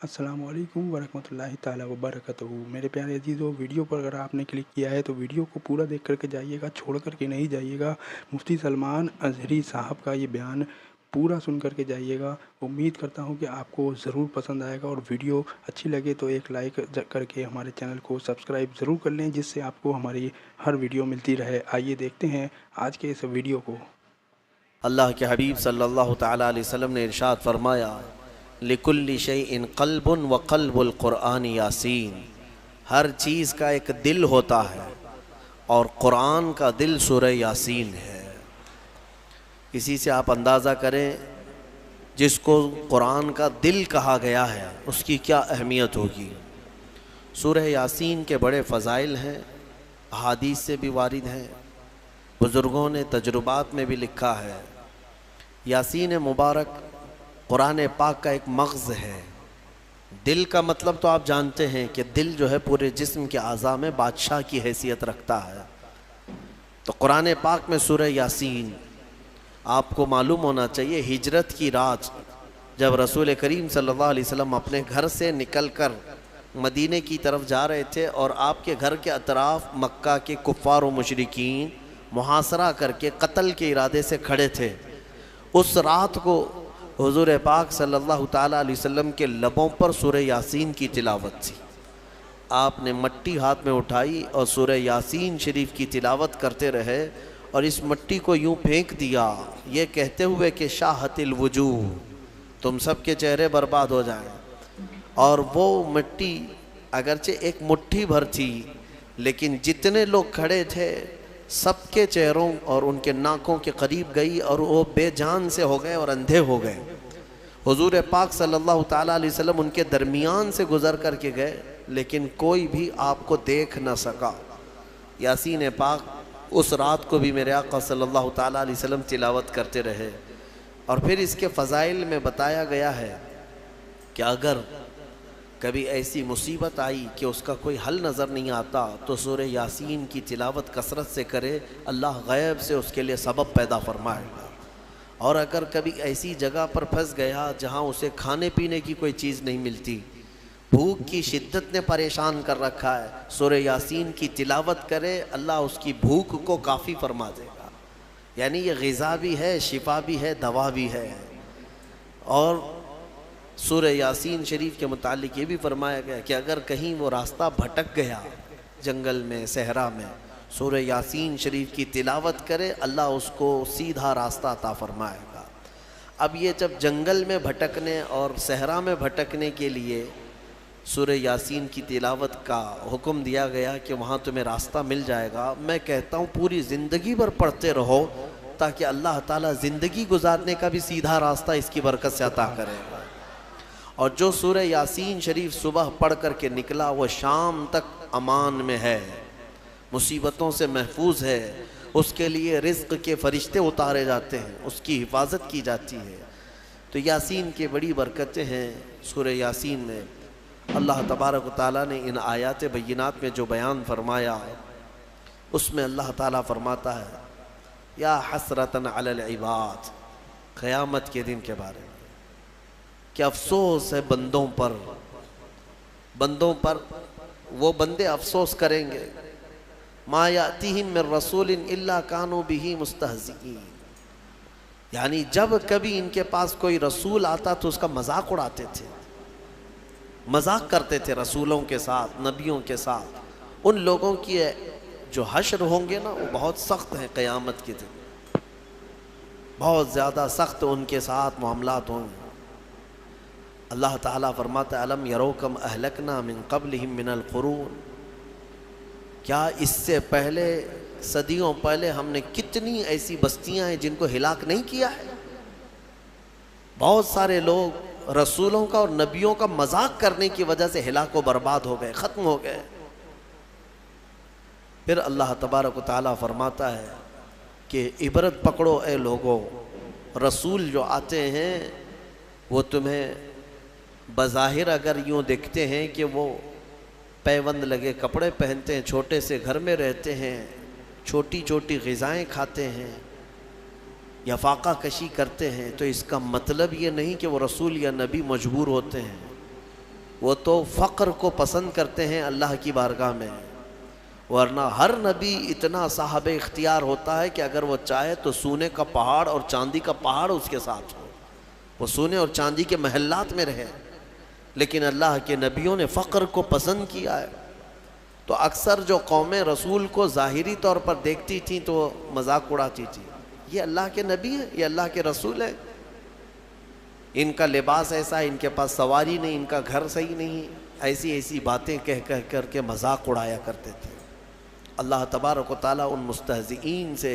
السلام علیکم ورحمۃ اللہ تعالیٰ وبرکاتہ۔ میرے پیارے عزیزو، ویڈیو پر اگر آپ نے کلک کیا ہے تو ویڈیو کو پورا دیکھ کر کے جائیے گا، چھوڑ کر کے نہیں جائیے گا۔ مفتی سلمان اظہری صاحب کا یہ بیان پورا سن کر کے جائیے گا۔ امید کرتا ہوں کہ آپ کو ضرور پسند آئے گا، اور ویڈیو اچھی لگے تو ایک لائک کر کے ہمارے چینل کو سبسکرائب ضرور کر لیں، جس سے آپ کو ہماری ہر ویڈیو ملتی رہے۔ آئیے دیکھتے ہیں آج کے اس ویڈیو کو۔ اللہ کے حبیب صلی اللہ تعالیٰ علیہ وسلم نے ارشاد فرمایا، لِكُلِّ شَيْءٍ قَلْبٌ وَقَلْبُ الْقُرْآنِ یاسین۔ ہر چیز کا ایک دل ہوتا ہے، اور قرآن کا دل سورہ یاسین ہے۔ اسی سے آپ اندازہ کریں جس کو قرآن کا دل کہا گیا ہے اس کی کیا اہمیت ہوگی۔ سورہ یاسین کے بڑے فضائل ہیں، احادیث سے بھی وارد ہیں، بزرگوں نے تجربات میں بھی لکھا ہے۔ یاسین مبارک قرآن پاک کا ایک مغز ہے۔ دل کا مطلب تو آپ جانتے ہیں کہ دل جو ہے پورے جسم کے اعضاء میں بادشاہ کی حیثیت رکھتا ہے۔ تو قرآن پاک میں سورہ یاسین، آپ کو معلوم ہونا چاہیے، ہجرت کی رات جب رسول کریم صلی اللہ علیہ وسلم اپنے گھر سے نکل کر مدینے کی طرف جا رہے تھے، اور آپ کے گھر کے اطراف مکہ کے کفار و مشرکین محاصرہ کر کے قتل کے ارادے سے کھڑے تھے، اس رات کو حضور پاک صلی اللہ تعالیٰ علیہ وسلم کے لبوں پر سورہ یاسین کی تلاوت تھی۔ آپ نے مٹی ہاتھ میں اٹھائی اور سورہ یاسین شریف کی تلاوت کرتے رہے، اور اس مٹی کو یوں پھینک دیا یہ کہتے ہوئے کہ شاہت الوجوہ، تم سب کے چہرے برباد ہو جائیں۔ اور وہ مٹی اگرچہ ایک مٹھی بھر تھی، لیکن جتنے لوگ کھڑے تھے سب کے چہروں اور ان کے ناکوں کے قریب گئی، اور وہ بے جان سے ہو گئے اور اندھے ہو گئے۔ حضور پاک صلی اللہ تعالیٰ علیہ وسلم ان کے درمیان سے گزر کر کے گئے، لیکن کوئی بھی آپ کو دیکھ نہ سکا۔ یاسین پاک اس رات کو بھی میرے آقا صلی اللہ تعالیٰ علیہ وسلم تلاوت کرتے رہے۔ اور پھر اس کے فضائل میں بتایا گیا ہے کہ اگر کبھی ایسی مصیبت آئی کہ اس کا کوئی حل نظر نہیں آتا تو سورہ یاسین کی تلاوت کثرت سے کرے، اللہ غیب سے اس کے لیے سبب پیدا فرمائے گا۔ اور اگر کبھی ایسی جگہ پر پھنس گیا جہاں اسے کھانے پینے کی کوئی چیز نہیں ملتی، بھوک کی شدت نے پریشان کر رکھا ہے، سورہ یاسین کی تلاوت کرے، اللہ اس کی بھوک کو کافی فرما دے گا۔ یعنی یہ غذا بھی ہے، شفا بھی ہے، دوا بھی ہے۔ اور سورہ یاسین شریف کے متعلق یہ بھی فرمایا گیا کہ اگر کہیں وہ راستہ بھٹک گیا جنگل میں، صحرا میں، سورہ یاسین شریف کی تلاوت کرے، اللہ اس کو سیدھا راستہ عطا فرمائے گا۔ اب یہ جب جنگل میں بھٹکنے اور صحرا میں بھٹکنے کے لیے سورہ یاسین کی تلاوت کا حکم دیا گیا کہ وہاں تمہیں راستہ مل جائے گا، میں کہتا ہوں پوری زندگی بھر پڑھتے رہو، تاکہ اللہ تعالیٰ زندگی گزارنے کا بھی سیدھا راستہ اس کی برکت سے عطا کرے گا۔ اور جو سورہ یاسین شریف صبح پڑھ کر کے نکلا وہ شام تک امان میں ہے، مصیبتوں سے محفوظ ہے، اس کے لیے رزق کے فرشتے اتارے جاتے ہیں، اس کی حفاظت کی جاتی ہے۔ تو یاسین کی بڑی برکتیں ہیں سورہ یاسین میں۔ اللہ تبارک و تعالیٰ نے ان آیات بینات میں جو بیان فرمایا، اس میں اللہ تعالیٰ فرماتا ہے یا حسرتاً علی العباد، قیامت کے دن کے بارے میں کہ افسوس ہے بندوں پر، بندوں پر وہ بندے افسوس کریں گے، ما یاتیہم من رسول الا کانوا بہ مستہزئین، یعنی جب کبھی ان کے پاس کوئی رسول آتا تو اس کا مذاق اڑاتے تھے، مذاق کرتے تھے رسولوں کے ساتھ، نبیوں کے ساتھ۔ ان لوگوں کی جو حشر ہوں گے نا وہ بہت سخت ہیں، قیامت کے دن بہت زیادہ سخت ان کے ساتھ معاملات ہوں گے۔ اللہ تعالیٰ فرماتا ہے الم یرو کم اہلکنا من قبلہم من القرون، کیا اس سے پہلے، صدیوں پہلے ہم نے کتنی ایسی بستیاں ہیں جن کو ہلاک نہیں کیا ہے۔ بہت سارے لوگ رسولوں کا اور نبیوں کا مذاق کرنے کی وجہ سے ہلاک و برباد ہو گئے، ختم ہو گئے۔ پھر اللہ تبارک و تعالیٰ فرماتا ہے کہ عبرت پکڑو اے لوگو، رسول جو آتے ہیں وہ تمہیں بظاہر اگر یوں دیکھتے ہیں کہ وہ پیوند لگے کپڑے پہنتے ہیں، چھوٹے سے گھر میں رہتے ہیں، چھوٹی چھوٹی غذائیں کھاتے ہیں یا فاقہ کشی کرتے ہیں، تو اس کا مطلب یہ نہیں کہ وہ رسول یا نبی مجبور ہوتے ہیں۔ وہ تو فقر کو پسند کرتے ہیں اللہ کی بارگاہ میں، ورنہ ہر نبی اتنا صاحب اختیار ہوتا ہے کہ اگر وہ چاہے تو سونے کا پہاڑ اور چاندی کا پہاڑ اس کے ساتھ ہو، وہ سونے اور چاندی کے محلات میں رہے، لیکن اللہ کے نبیوں نے فقر کو پسند کیا ہے۔ تو اکثر جو قومیں رسول کو ظاہری طور پر دیکھتی تھیں تو وہ مذاق اڑاتی تھی، یہ اللہ کے نبی ہیں، یہ اللہ کے رسول ہیں، ان کا لباس ایسا ہے، ان کے پاس سواری نہیں، ان کا گھر صحیح نہیں، ایسی ایسی باتیں کہہ کر کے مذاق اڑایا کرتے تھے۔ اللہ تبارک و تعالیٰ ان مستہزئین سے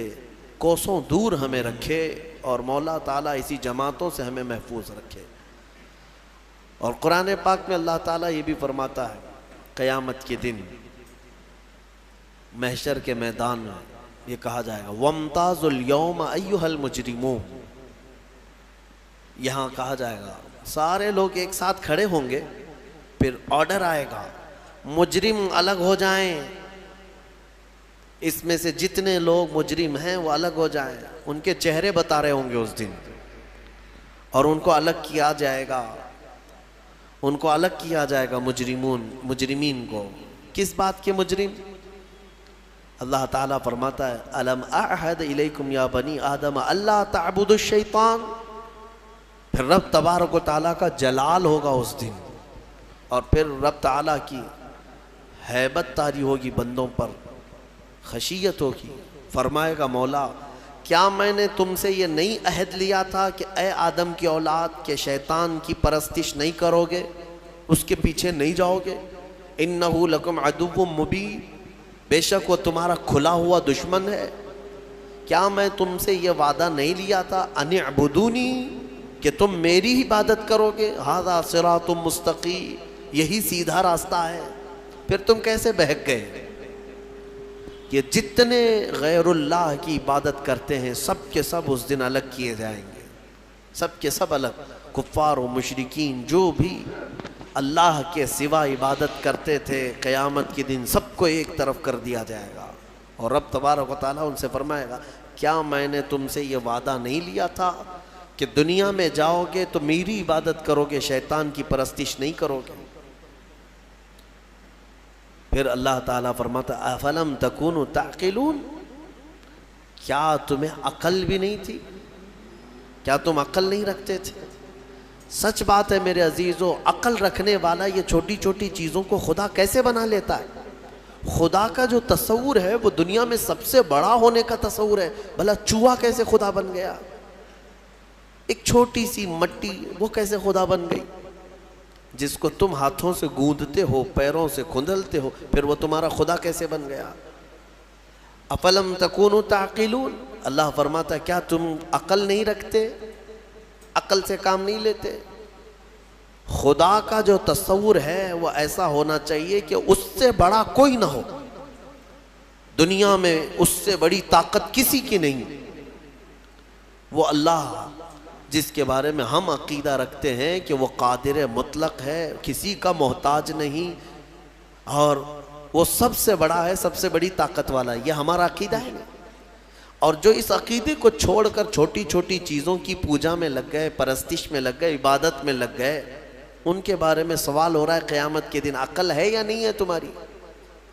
کوسوں دور ہمیں رکھے، اور مولا تعالیٰ اسی جماعتوں سے ہمیں محفوظ رکھے۔ اور قرآن پاک میں اللہ تعالیٰ یہ بھی فرماتا ہے، قیامت کے دن محشر کے میدان میں یہ کہا جائے گا وَامْتَازُوا الْيَوْمَ أَيُّهَا الْمُجْرِمُونَ، یہاں کہا جائے گا سارے لوگ ایک ساتھ کھڑے ہوں گے، پھر آرڈر آئے گا مجرم الگ ہو جائیں، اس میں سے جتنے لوگ مجرم ہیں وہ الگ ہو جائیں، ان کے چہرے بتا رہے ہوں گے اس دن، اور ان کو الگ کیا جائے گا، ان کو الگ کیا جائے گا مجرمین کو۔ کس بات کے مجرم؟ اللہ تعالیٰ فرماتا ہے الم اعہد الیکم یا بنی آدم اللہ تعبدوا الشیطان، پھر رب تبارک و تعالیٰ کا جلال ہوگا اس دن، اور پھر رب تعالیٰ کی ہیبت طاری ہوگی بندوں پر، خشیت ہوگی، فرمائے گا مولا کیا میں نے تم سے یہ نہیں عہد لیا تھا کہ اے آدم کی اولاد کہ شیطان کی پرستش نہیں کرو گے، اس کے پیچھے نہیں جاؤ گے، انہ لکم عدو مبین، بے شک وہ تمہارا کھلا ہوا دشمن ہے، کیا میں تم سے یہ وعدہ نہیں لیا تھا ان اعبدونی کہ تم میری عبادت کرو گے، ھذا صراط مستقیم، یہی سیدھا راستہ ہے، پھر تم کیسے بہک گئے؟ یہ جتنے غیر اللہ کی عبادت کرتے ہیں سب کے سب اس دن الگ کیے جائیں گے، سب کے سب الگ، کفار و مشرکین جو بھی اللہ کے سوا عبادت کرتے تھے قیامت کے دن سب کو ایک طرف کر دیا جائے گا، اور رب تبارک و تعالیٰ ان سے فرمائے گا کیا میں نے تم سے یہ وعدہ نہیں لیا تھا کہ دنیا میں جاؤ گے تو میری عبادت کرو گے، شیطان کی پرستش نہیں کرو گے؟ پھر اللہ تعالیٰ فرماتا افلم تکونوا تعقلون، کیا تمہیں عقل بھی نہیں تھی؟ کیا تم عقل نہیں رکھتے تھے؟ سچ بات ہے میرے عزیزو، عقل رکھنے والا یہ چھوٹی چھوٹی چیزوں کو خدا کیسے بنا لیتا ہے۔ خدا کا جو تصور ہے وہ دنیا میں سب سے بڑا ہونے کا تصور ہے، بھلا چوہا کیسے خدا بن گیا؟ ایک چھوٹی سی مٹی وہ کیسے خدا بن گئی؟ جس کو تم ہاتھوں سے گوندتے ہو، پیروں سے کھندلتے ہو، پھر وہ تمہارا خدا کیسے بن گیا؟ افلم تکونوا تعقلون، اللہ فرماتا ہے کیا تم عقل نہیں رکھتے، عقل سے کام نہیں لیتے؟ خدا کا جو تصور ہے وہ ایسا ہونا چاہیے کہ اس سے بڑا کوئی نہ ہو، دنیا میں اس سے بڑی طاقت کسی کی نہیں، وہ اللہ جس کے بارے میں ہم عقیدہ رکھتے ہیں کہ وہ قادر مطلق ہے، کسی کا محتاج نہیں، اور وہ سب سے بڑا ہے، سب سے بڑی طاقت والا ہے، یہ ہمارا عقیدہ ہے۔ اور جو اس عقیدے کو چھوڑ کر چھوٹی چھوٹی چیزوں کی پوجا میں لگ گئے، پرستش میں لگ گئے، عبادت میں لگ گئے، ان کے بارے میں سوال ہو رہا ہے قیامت کے دن عقل ہے یا نہیں ہے تمہاری؟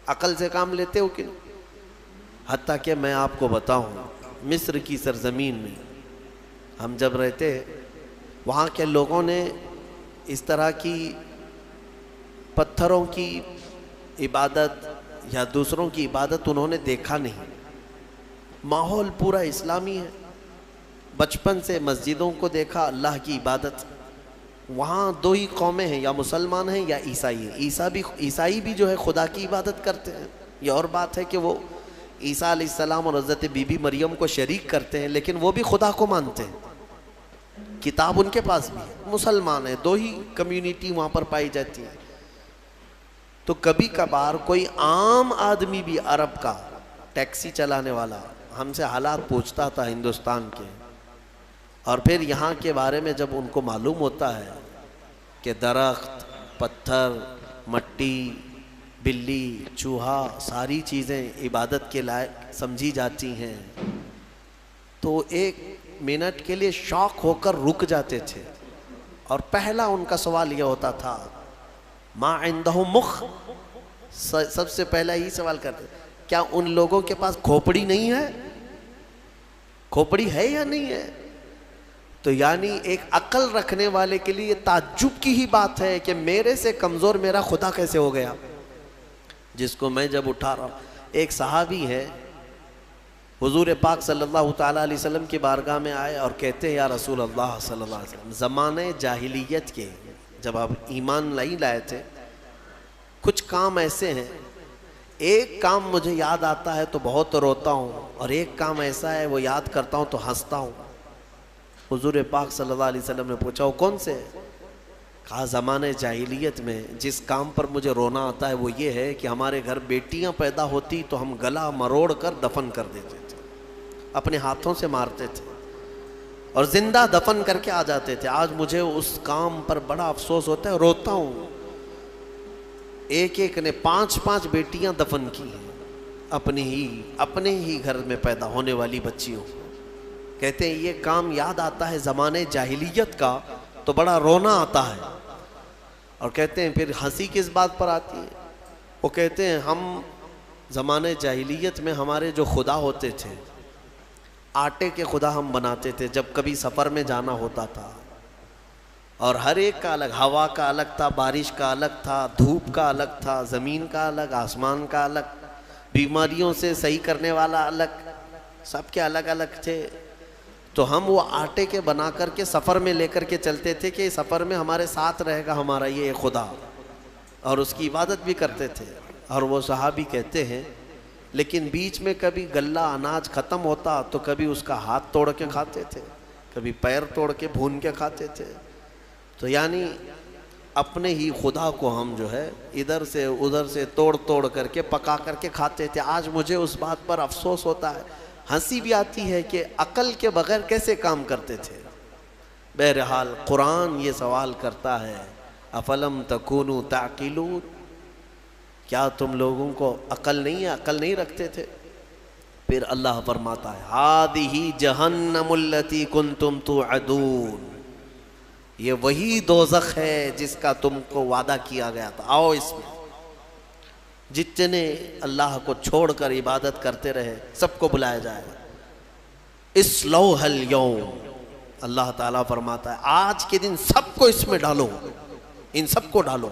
عقل سے کام لیتے ہو کہ نہیں؟ حتیٰ کہ میں آپ کو بتاؤں مصر کی سرزمین میں ہم جب رہتے وہاں کے لوگوں نے اس طرح کی پتھروں کی عبادت یا دوسروں کی عبادت انہوں نے دیکھا نہیں، ماحول پورا اسلامی ہے، بچپن سے مسجدوں کو دیکھا، اللہ کی عبادت۔ وہاں دو ہی قومیں ہیں، یا مسلمان ہیں یا عیسائی ہیں۔ عیسائی بھی جو ہے خدا کی عبادت کرتے ہیں، یہ اور بات ہے کہ وہ عیسیٰ علیہ السلام اور حضرت بی بی مریم کو شریک کرتے ہیں، لیکن وہ بھی خدا کو مانتے ہیں، کتاب ان کے پاس بھی ہے، مسلمان ہیں، دو ہی کمیونٹی وہاں پر پائی جاتی ہے۔ تو کبھی کبھار کوئی عام آدمی بھی عرب کا ٹیکسی چلانے والا ہم سے حالات پوچھتا تھا ہندوستان کے، اور پھر یہاں کے بارے میں جب ان کو معلوم ہوتا ہے کہ درخت، پتھر، مٹی، بلی، چوہا، ساری چیزیں عبادت کے لائق سمجھی جاتی ہیں، تو ایک منٹ کے لیے شاک ہو کر رک جاتے تھے، اور پہلا ان کا سوال یہ ہوتا تھا ما عندهم مخ، سب سے پہلا یہی سوال کرتے کیا ان لوگوں کے پاس کھوپڑی نہیں ہے؟ کھوپڑی ہے یا نہیں ہے؟ تو یعنی ایک عقل رکھنے والے کے لیے تعجب کی ہی بات ہے کہ میرے سے کمزور میرا خدا کیسے ہو گیا، جس کو میں جب اٹھا رہا ہوں۔ ایک صحابی ہے، حضور پاک صلی اللہ تعالیٰ علیہ وسلم کی بارگاہ میں آئے اور کہتے ہیں یا رسول اللہ صلی اللہ علیہ وسلم، زمانے جاہلیت کے جب آپ ایمان نہیں لائے تھے، کچھ کام ایسے ہیں، ایک کام مجھے یاد آتا ہے تو بہت روتا ہوں، اور ایک کام ایسا ہے وہ یاد کرتا ہوں تو ہنستا ہوں۔ حضور پاک صلی اللہ علیہ وسلم نے پوچھا وہ کون سے؟ کہا زمانے جاہلیت میں جس کام پر مجھے رونا آتا ہے وہ یہ ہے کہ ہمارے گھر بیٹیاں پیدا ہوتی تو ہم گلا مروڑ کر دفن کر دیتے تھے، اپنے ہاتھوں سے مارتے تھے اور زندہ دفن کر کے آ جاتے تھے۔ آج مجھے اس کام پر بڑا افسوس ہوتا ہے، روتا ہوں۔ ایک ایک نے 5 بیٹیاں دفن کی ہیں، اپنے ہی گھر میں پیدا ہونے والی بچیوں۔ کہتے ہیں یہ کام یاد آتا ہے زمانے جاہلیت کا تو بڑا رونا آتا ہے، اور کہتے ہیں پھر ہنسی کس بات پر آتی ہے؟ وہ کہتے ہیں ہم زمانے جاہلیت میں ہمارے جو خدا ہوتے تھے، آٹے کے خدا ہم بناتے تھے جب کبھی سفر میں جانا ہوتا تھا، اور ہر ایک کا الگ، ہوا کا الگ تھا، بارش کا الگ تھا، دھوپ کا الگ تھا، زمین کا الگ، آسمان کا الگ، بیماریوں سے صحیح کرنے والا الگ، سب کے الگ الگ تھے۔ تو ہم وہ آٹے کے بنا کر کے سفر میں لے کر کے چلتے تھے کہ سفر میں ہمارے ساتھ رہے گا ہمارا یہ خدا، اور اس کی عبادت بھی کرتے تھے۔ اور وہ صحابی کہتے ہیں لیکن بیچ میں کبھی غلہ اناج ختم ہوتا تو کبھی اس کا ہاتھ توڑ کے کھاتے تھے، کبھی پیر توڑ کے بھون کے کھاتے تھے۔ تو یعنی اپنے ہی خدا کو ہم جو ہے ادھر سے ادھر سے توڑ کر کے پکا کر کے کھاتے تھے۔ آج مجھے اس بات پر افسوس ہوتا ہے، ہنسی بھی آتی ہے کہ عقل کے بغیر کیسے کام کرتے تھے۔ بہرحال قرآن یہ سوال کرتا ہے افلم تکونوا تعقلون، کیا تم لوگوں کو عقل نہیں ہے، عقل نہیں رکھتے تھے؟ پھر اللہ فرماتا ہے ہذہ جہنم التی کنتم توعدون، یہ وہی دوزخ ہے جس کا تم کو وعدہ کیا گیا تھا، آؤ اس میں۔ جتنے اللہ کو چھوڑ کر عبادت کرتے رہے سب کو بلایا جائے گا، اصلوها اليوم، اللہ تعالیٰ فرماتا ہے آج کے دن سب کو اس میں ڈالو، ان سب کو ڈالو۔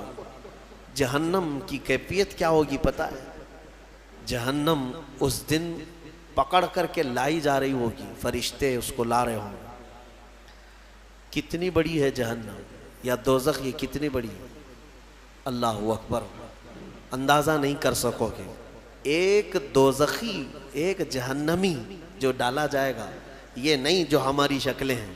جہنم کی کیفیت کیا ہوگی پتہ ہے؟ جہنم اس دن پکڑ کر کے لائی جا رہی ہوگی، فرشتے اس کو لا رہے ہوں گے۔ کتنی بڑی ہے جہنم یا دوزخ، یہ کتنی بڑی ہے، اللہ اکبر، اندازہ نہیں کر سکو گے۔ ایک دوزخی، ایک جہنمی جو ڈالا جائے گا، یہ نہیں جو ہماری شکلیں ہیں۔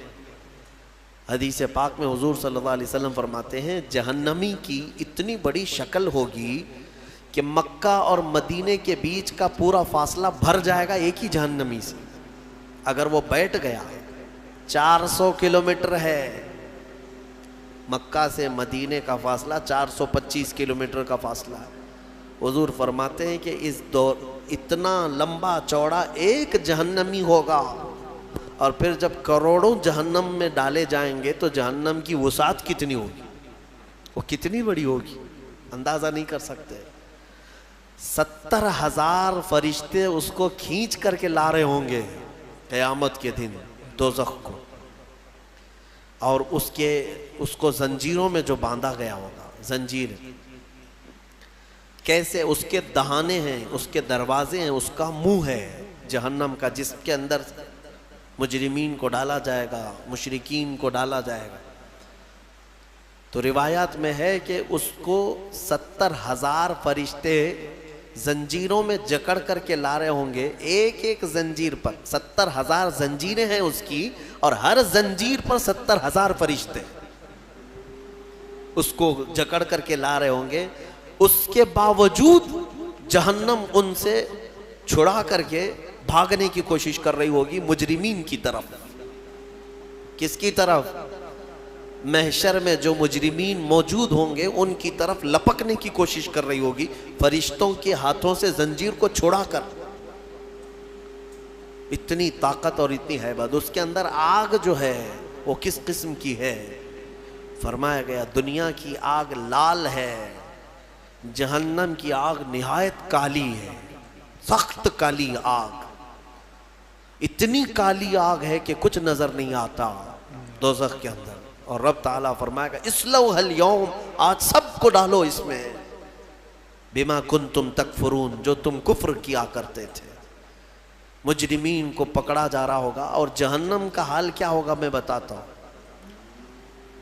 حدیث پاک میں حضور صلی اللہ علیہ وسلم فرماتے ہیں جہنمی کی اتنی بڑی شکل ہوگی کہ مکہ اور مدینے کے بیچ کا پورا فاصلہ بھر جائے گا ایک ہی جہنمی سے۔ اگر وہ بیٹھ گیا، 400 کلومیٹر ہے مکہ سے مدینے کا فاصلہ، 425 کلومیٹر کا فاصلہ ہے۔ حضور فرماتے ہیں کہ اس دور اتنا لمبا چوڑا ایک جہنمی ہوگا، اور پھر جب کروڑوں جہنم میں ڈالے جائیں گے تو جہنم کی وسعت کتنی ہوگی، وہ کتنی بڑی ہوگی، اندازہ نہیں کر سکتے۔ 70,000 فرشتے اس کو کھینچ کر کے لا رہے ہوں گے قیامت کے دن دوزخ کو، اور اس کو زنجیروں میں جو باندھا گیا ہوگا، زنجیر کیسے، اس کے دہانے ہیں، اس کے دروازے ہیں، اس کا منہ ہے جہنم کا، جس کے اندر مجرمین کو ڈالا جائے گا، مشرکین کو ڈالا جائے گا۔ تو روایات میں ہے کہ اس کو 70,000 فرشتے زنجیروں میں جکڑ کر کے لا رہے ہوں گے، ایک ایک زنجیر پر 70,000 زنجیریں ہیں اس کی، اور ہر زنجیر پر 70,000 فرشتے اس کو جکڑ کر کے لا رہے ہوں گے۔ اس کے باوجود جہنم ان سے چھڑا کر کے بھاگنے کی کوشش کر رہی ہوگی مجرمین کی طرف۔ کس کی طرف؟ محشر میں جو مجرمین موجود ہوں گے ان کی طرف لپکنے کی کوشش کر رہی ہوگی فرشتوں کے ہاتھوں سے زنجیر کو چھڑا کر۔ اتنی طاقت اور اتنی ہیبت۔ اس کے اندر آگ جو ہے وہ کس قسم کی ہے، فرمایا گیا دنیا کی آگ لال ہے، جہنم کی آگ نہایت کالی ہے، سخت کالی آگ، اتنی کالی آگ ہے کہ کچھ نظر نہیں آتا دوزخ کے اندر۔ اور رب تعالیٰ فرمائے گا اسلوھا اليوم، آج سب کو ڈالو اس میں، بما کنتم تکفرون، جو تم کفر کیا کرتے تھے۔ مجرمین کو پکڑا جا رہا ہوگا، اور جہنم کا حال کیا ہوگا میں بتاتا ہوں۔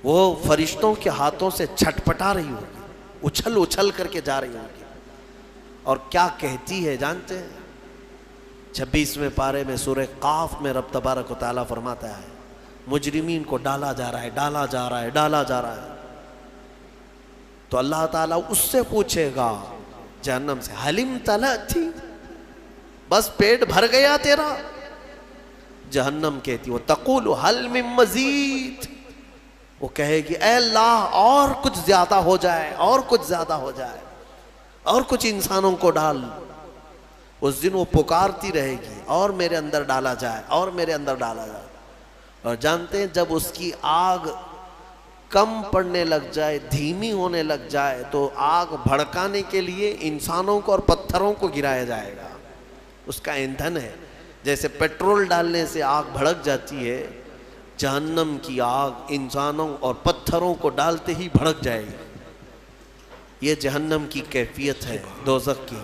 وہ فرشتوں کے ہاتھوں سے چھٹپٹا رہی ہوگی، اچھل اچھل کر کے جا رہی ہوگی، اور کیا کہتی ہے جانتے ہیں؟ 26ویں پارے میں سورہ قاف میں رب تبارک و تعالیٰ فرماتا ہے مجرمین کو ڈالا جا رہا ہے، ڈالا جا رہا ہے، ڈالا جا رہا ہے، تو اللہ تعالیٰ اس سے پوچھے گا جہنم سے حلم تلأتی، بس پیٹ بھر گیا تیرا؟ جہنم کہتی وہ تقول حل من مزید، وہ کہے گی اے اللہ اور کچھ زیادہ ہو جائے، اور کچھ زیادہ ہو جائے، اور کچھ انسانوں کو ڈال۔ اس دن وہ پکارتی رہے گی اور میرے اندر ڈالا جائے، اور میرے اندر ڈالا جائے۔ اور جانتے ہیں جب اس کی آگ کم پڑنے لگ جائے، دھیمی ہونے لگ جائے، تو آگ بھڑکانے کے لیے انسانوں کو اور پتھروں کو گرایا جائے گا، اس کا ایندھن ہے۔ جیسے پیٹرول ڈالنے سے آگ بھڑک جاتی ہے، جہنم کی آگ انسانوں اور پتھروں کو ڈالتے ہی بھڑک جائے گی۔ یہ جہنم کی کیفیت ہے دوزخ کی۔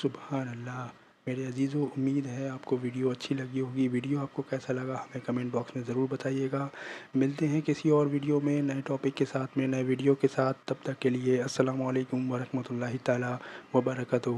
سبحان اللہ۔ میرے عزیزو، امید ہے آپ کو ویڈیو اچھی لگی ہوگی۔ ویڈیو آپ کو کیسا لگا ہمیں کمنٹ باکس میں ضرور بتائیے گا۔ ملتے ہیں کسی اور ویڈیو میں، نئے ٹاپک کے ساتھ میں، نئے ویڈیو کے ساتھ۔ تب تک کے لیے السلام علیکم ورحمۃ اللہ تعالیٰ وبرکاتہ۔